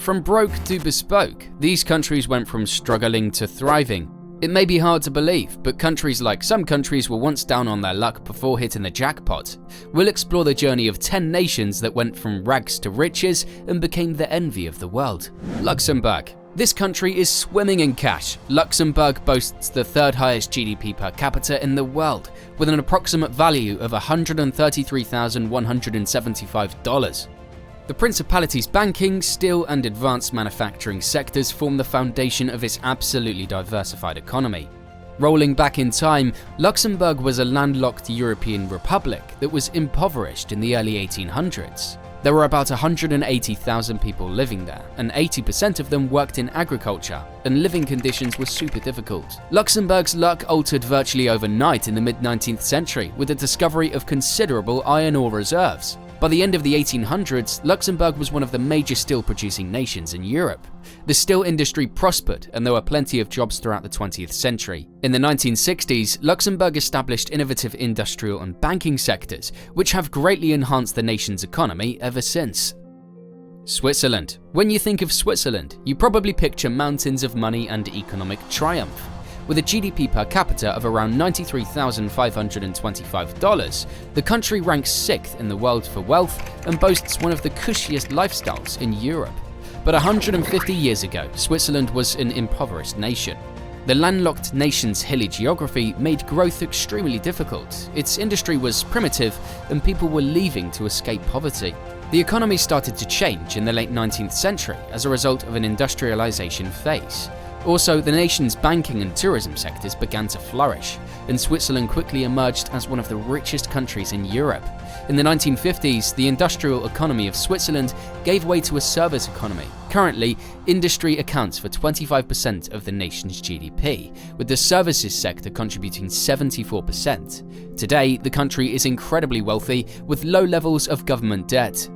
From broke to bespoke, these countries went from struggling to thriving. It may be hard to believe, but countries like some countries were once down on their luck before hitting the jackpot. We'll explore the journey of 10 nations that went from rags to riches and became the envy of the world. Luxembourg. This country is swimming in cash. Luxembourg boasts the third highest GDP per capita in the world, with an approximate value of $133,175. The Principality's banking, steel and advanced manufacturing sectors form the foundation of its absolutely diversified economy. Rolling back in time, Luxembourg was a landlocked European republic that was impoverished in the early 1800s. There were about 180,000 people living there, and 80% of them worked in agriculture, and living conditions were super difficult. Luxembourg's luck altered virtually overnight in the mid-19th century with the discovery of considerable iron ore reserves. By the end of the 1800s, Luxembourg was one of the major steel-producing nations in Europe. The steel industry prospered, and there were plenty of jobs throughout the 20th century. In the 1960s, Luxembourg established innovative industrial and banking sectors, which have greatly enhanced the nation's economy ever since. Switzerland. When you think of Switzerland, you probably picture mountains of money and economic triumph. With a GDP per capita of around $93,525, the country ranks 6th in the world for wealth and boasts one of the cushiest lifestyles in Europe. But 150 years ago, Switzerland was an impoverished nation. The landlocked nation's hilly geography made growth extremely difficult. Its industry was primitive and people were leaving to escape poverty. The economy started to change in the late 19th century as a result of an industrialization phase. Also, the nation's banking and tourism sectors began to flourish, and Switzerland quickly emerged as one of the richest countries in Europe. In the 1950s, the industrial economy of Switzerland gave way to a service economy. Currently, industry accounts for 25% of the nation's GDP, with the services sector contributing 74%. Today, the country is incredibly wealthy, with low levels of government debt.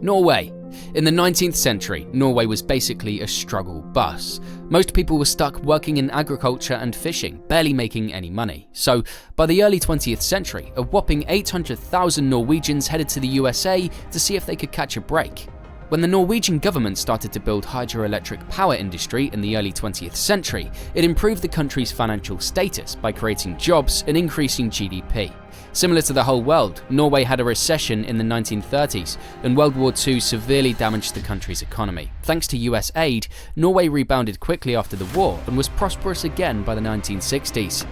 Norway. In the 19th century, Norway was basically a struggle bus. Most people were stuck working in agriculture and fishing, barely making any money. So, by the early 20th century, a whopping 800,000 Norwegians headed to the USA to see if they could catch a break. When the Norwegian government started to build hydroelectric power industry in the early 20th century, it improved the country's financial status by creating jobs and increasing GDP. Similar to the whole world, Norway had a recession in the 1930s, and World War II severely damaged the country's economy. Thanks to US aid, Norway rebounded quickly after the war and was prosperous again by the 1960s.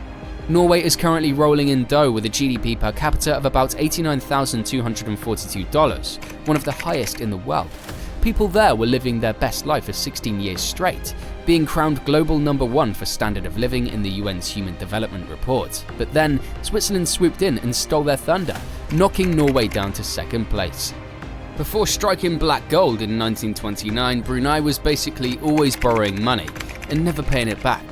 Norway is currently rolling in dough with a GDP per capita of about $89,242, one of the highest in the world. People there were living their best life for 16 years straight, being crowned global #1 for standard of living in the UN's Human Development Report. But then, Switzerland swooped in and stole their thunder, knocking Norway down to 2nd place. Before striking black gold in 1929, Brunei was basically always borrowing money and never paying it back.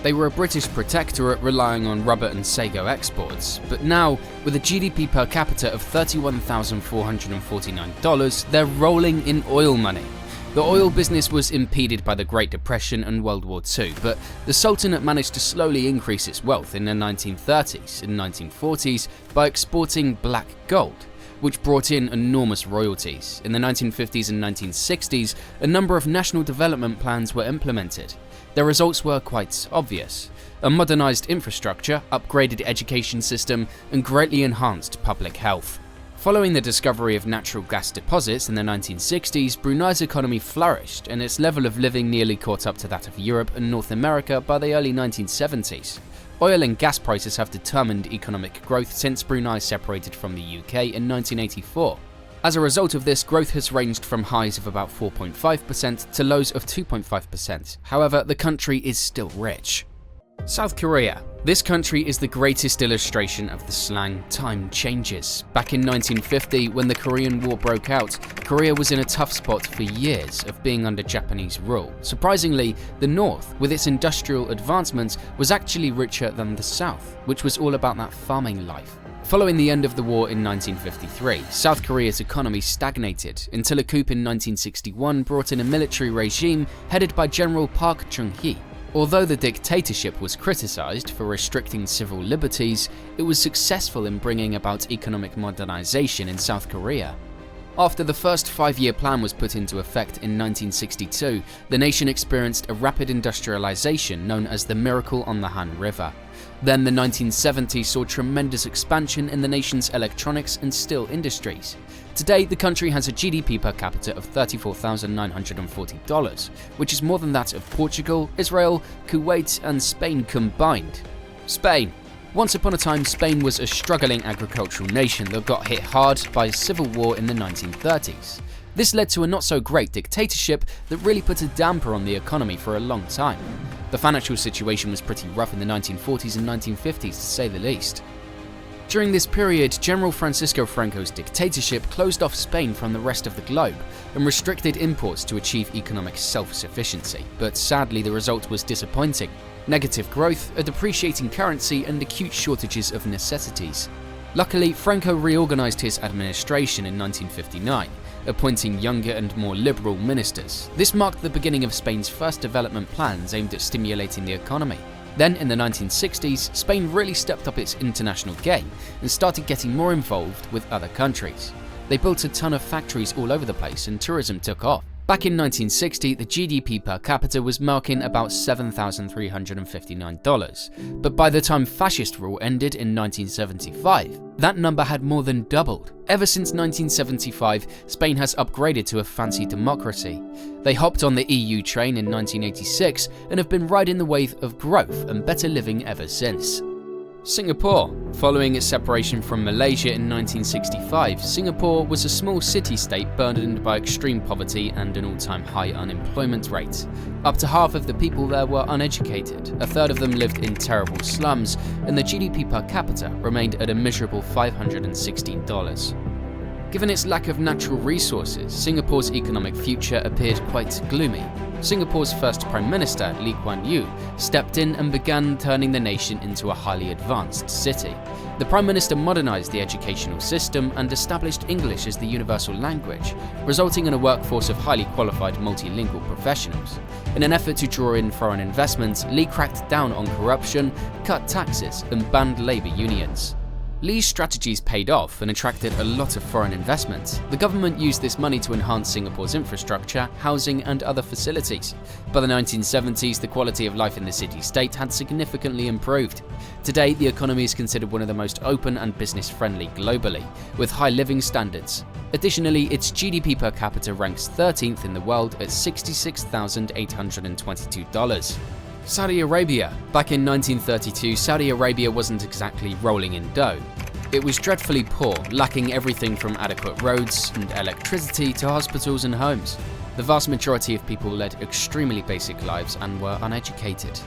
They were a British protectorate relying on rubber and sago exports, but now, with a GDP per capita of $31,449, they're rolling in oil money. The oil business was impeded by the Great Depression and World War II, but the Sultanate managed to slowly increase its wealth in the 1930s and 1940s by exporting black gold, which brought in enormous royalties. In the 1950s and 1960s, a number of national development plans were implemented. The results were quite obvious: a modernized infrastructure, upgraded education system, and greatly enhanced public health. Following the discovery of natural gas deposits in the 1960s, Brunei's economy flourished, and its level of living nearly caught up to that of Europe and North America by the early 1970s. Oil and gas prices have determined economic growth since Brunei separated from the UK in 1984. As a result of this, growth has ranged from highs of about 4.5% to lows of 2.5%. However, the country is still rich. South Korea. This country is the greatest illustration of the slang "time changes." Back in 1950, when the Korean War broke out, Korea was in a tough spot for years of being under Japanese rule. Surprisingly, the North, with its industrial advancements, was actually richer than the South, which was all about that farming life. Following the end of the war in 1953, South Korea's economy stagnated until a coup in 1961 brought in a military regime headed by General Park Chung-hee. Although the dictatorship was criticized for restricting civil liberties, it was successful in bringing about economic modernization in South Korea. After the first 5-year plan was put into effect in 1962, the nation experienced a rapid industrialization known as the Miracle on the Han River. Then the 1970s saw tremendous expansion in the nation's electronics and steel industries. Today, the country has a GDP per capita of $34,940, which is more than that of Portugal, Israel, Kuwait, and Spain combined. Spain. Once upon a time, Spain was a struggling agricultural nation that got hit hard by a civil war in the 1930s. This led to a not-so-great dictatorship that really put a damper on the economy for a long time. The financial situation was pretty rough in the 1940s and 1950s, to say the least. During this period, General Francisco Franco's dictatorship closed off Spain from the rest of the globe and restricted imports to achieve economic self-sufficiency, but sadly the result was disappointing. Negative growth, a depreciating currency, and acute shortages of necessities. Luckily, Franco reorganized his administration in 1959, appointing younger and more liberal ministers. This marked the beginning of Spain's first development plans aimed at stimulating the economy. Then, in the 1960s, Spain really stepped up its international game and started getting more involved with other countries. They built a ton of factories all over the place and tourism took off. Back in 1960, the GDP per capita was marking about $7,359, but by the time fascist rule ended in 1975, that number had more than doubled. Ever since 1975, Spain has upgraded to a fancy democracy. They hopped on the EU train in 1986 and have been riding the wave of growth and better living ever since. Singapore. Following its separation from Malaysia in 1965, Singapore was a small city-state burdened by extreme poverty and an all-time high unemployment rate. Up to half of the people there were uneducated, a third of them lived in terrible slums, and the GDP per capita remained at a miserable $516. Given its lack of natural resources, Singapore's economic future appeared quite gloomy. Singapore's first Prime Minister, Lee Kuan Yew, stepped in and began turning the nation into a highly advanced city. The Prime Minister modernized the educational system and established English as the universal language, resulting in a workforce of highly qualified multilingual professionals. In an effort to draw in foreign investment, Lee cracked down on corruption, cut taxes, and banned labor unions. Lee's strategies paid off and attracted a lot of foreign investment. The government used this money to enhance Singapore's infrastructure, housing, and other facilities. By the 1970s, the quality of life in the city-state had significantly improved. Today, the economy is considered one of the most open and business-friendly globally, with high living standards. Additionally, its GDP per capita ranks 13th in the world at $66,822. Saudi Arabia. Back in 1932, Saudi Arabia wasn't exactly rolling in dough. It was dreadfully poor, lacking everything from adequate roads and electricity to hospitals and homes. The vast majority of people led extremely basic lives and were uneducated.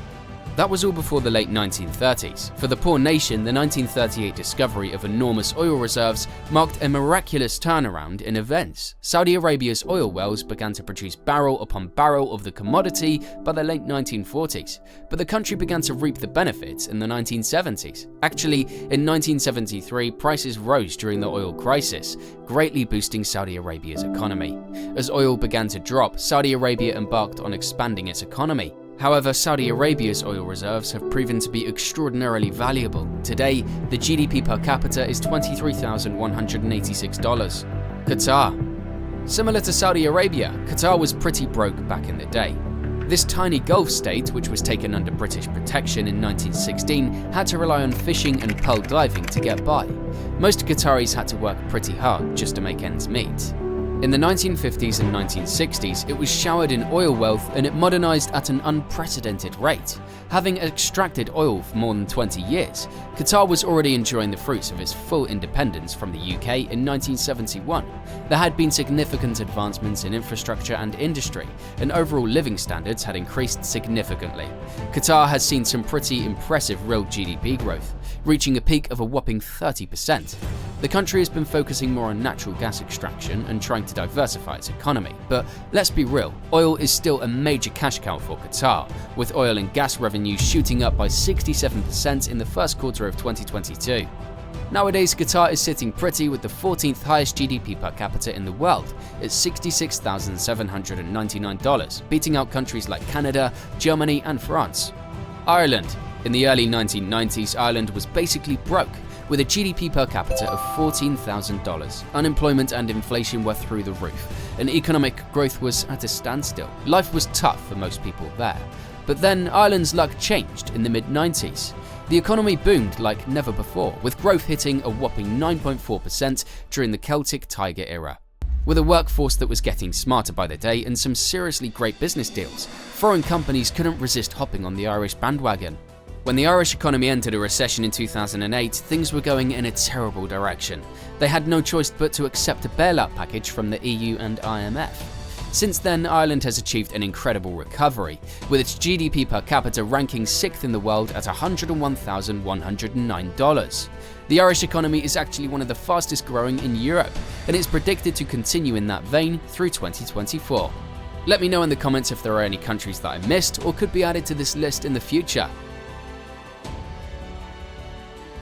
That was all before the late 1930s. For the poor nation, the 1938 discovery of enormous oil reserves marked a miraculous turnaround in events. Saudi Arabia's oil wells began to produce barrel upon barrel of the commodity by the late 1940s, but the country began to reap the benefits in the 1970s. Actually, in 1973, prices rose during the oil crisis, greatly boosting Saudi Arabia's economy. As oil began to drop, Saudi Arabia embarked on expanding its economy. However, Saudi Arabia's oil reserves have proven to be extraordinarily valuable. Today, the GDP per capita is $23,186. Qatar. Similar to Saudi Arabia, Qatar was pretty broke back in the day. This tiny Gulf state, which was taken under British protection in 1916, had to rely on fishing and pearl diving to get by. Most Qataris had to work pretty hard just to make ends meet. In the 1950s and 1960s, it was showered in oil wealth and it modernized at an unprecedented rate. Having extracted oil for more than 20 years, Qatar was already enjoying the fruits of its full independence from the UK in 1971. There had been significant advancements in infrastructure and industry, and overall living standards had increased significantly. Qatar has seen some pretty impressive real GDP growth, reaching a peak of a whopping 30%. The country has been focusing more on natural gas extraction and trying to diversify its economy, but let's be real, oil is still a major cash cow for Qatar, with oil and gas revenues shooting up by 67% in the first quarter of 2022. Nowadays, Qatar is sitting pretty with the 14th highest GDP per capita in the world at $66,799, beating out countries like Canada, Germany, and France. Ireland. In the early 1990s, Ireland was basically broke, with a GDP per capita of $14,000. Unemployment and inflation were through the roof, and economic growth was at a standstill. Life was tough for most people there. But then Ireland's luck changed in the mid-90s. The economy boomed like never before, with growth hitting a whopping 9.4% during the Celtic Tiger era. With a workforce that was getting smarter by the day and some seriously great business deals, foreign companies couldn't resist hopping on the Irish bandwagon. When the Irish economy entered a recession in 2008, things were going in a terrible direction. They had no choice but to accept a bailout package from the EU and IMF. Since then, Ireland has achieved an incredible recovery, with its GDP per capita ranking 6th in the world at $101,109. The Irish economy is actually one of the fastest growing in Europe, and it's predicted to continue in that vein through 2024. Let me know in the comments if there are any countries that I missed or could be added to this list in the future.